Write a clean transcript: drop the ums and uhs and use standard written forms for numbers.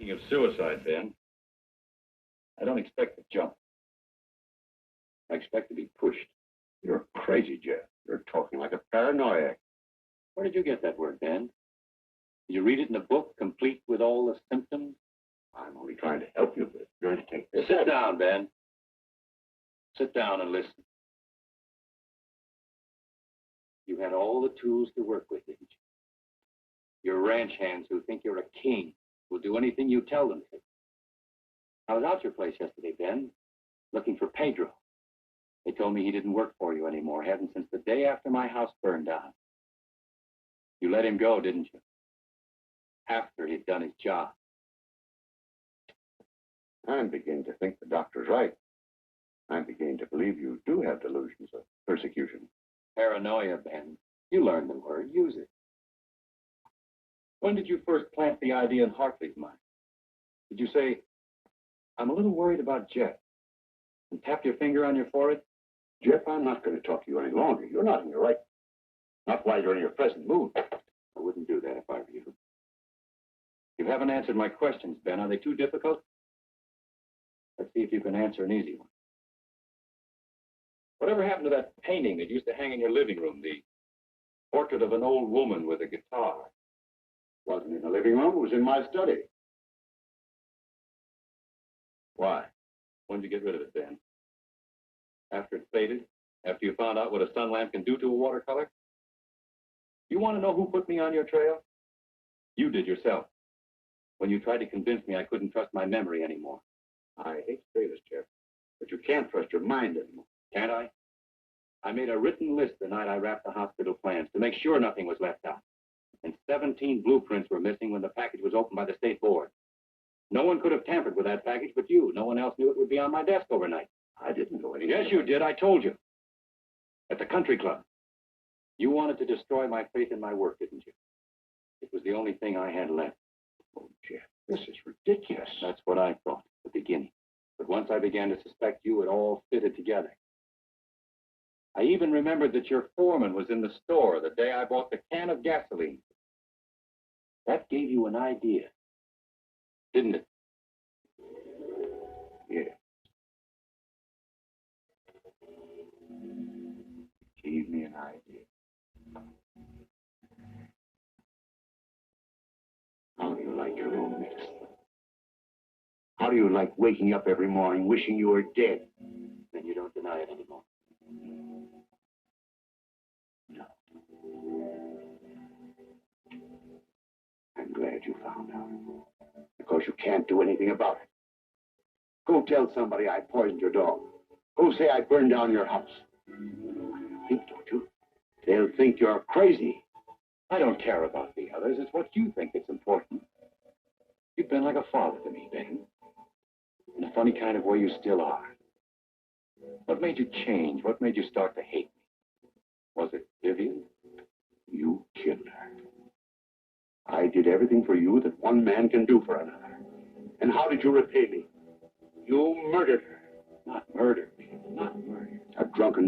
Speaking of suicide, Ben, I don't expect to jump. I expect to be pushed. You're crazy, Jeff. You're talking like a paranoiac. Where did you get that word, Ben? Did you read it in a book, complete with all the symptoms? I'm only trying to help you, but you're going to take this. Sit down, Ben. Sit down and listen. You had all the tools to work with, didn't you? Your ranch hands who think you're a king will do anything you tell them to. I was out your place yesterday, Ben, looking for Pedro. They told me he didn't work for you anymore, hadn't since the day after my house burned down. You let him go, didn't you? After he'd done his job. I'm beginning to think the doctor's right. I'm beginning to believe you do have delusions of persecution. Paranoia, Ben. You learned the word. Use it. When did you first plant the idea in Hartley's mind? Did you say, I'm a little worried about Jeff, and tap your finger on your forehead? Jeff, I'm not going to talk to you any longer. You're not in your right. Not while you're in your present mood. I wouldn't do that if I were you. You haven't answered my questions, Ben. Are they too difficult? Let's see if you can answer an easy one. Whatever happened to that painting that used to hang in your living room, the portrait of an old woman with a guitar? Wasn't in the living room. It was in my study. Why? When did you get rid of it, Ben? After it faded? After you found out what a sun lamp can do to a watercolor? You want to know who put me on your trail? You did yourself. When you tried to convince me I couldn't trust my memory anymore. I hate to say this, Jeff, but you can't trust your mind anymore. Can't I? I made a written list the night I wrapped the hospital plans to make sure nothing was left out. And 17 blueprints were missing when the package was opened by the state board. No one could have tampered with that package but you. No one else knew it would be on my desk overnight. I didn't know anything. Yes, you did. I told you. At the country club. You wanted to destroy my faith in my work, didn't you? It was the only thing I had left. Oh, Jeff, this is ridiculous. That's what I thought at the beginning. But once I began to suspect you, it all fitted together. I even remembered that your foreman was in the store the day I bought the can of gasoline. That gave you an idea, didn't it? Yeah. Gave me an idea. How do you like your own medicine? How do you like waking up every morning wishing you were dead? Then you don't deny it anymore. No. I'm glad you found out. Because you can't do anything about it. Go tell somebody I poisoned your dog. Go say I burned down your house. Think, don't you? They'll think you're crazy. I don't care about the others. It's what you think that's important. You've been like a father to me, Ben. In a funny kind of way, you still are. What made you change? What made you start to hate me? Was it Vivian? You killed her. I did everything for you that one man can do for another. And how did you repay me? You murdered her. Not murder, Ben. Not murder. A drunken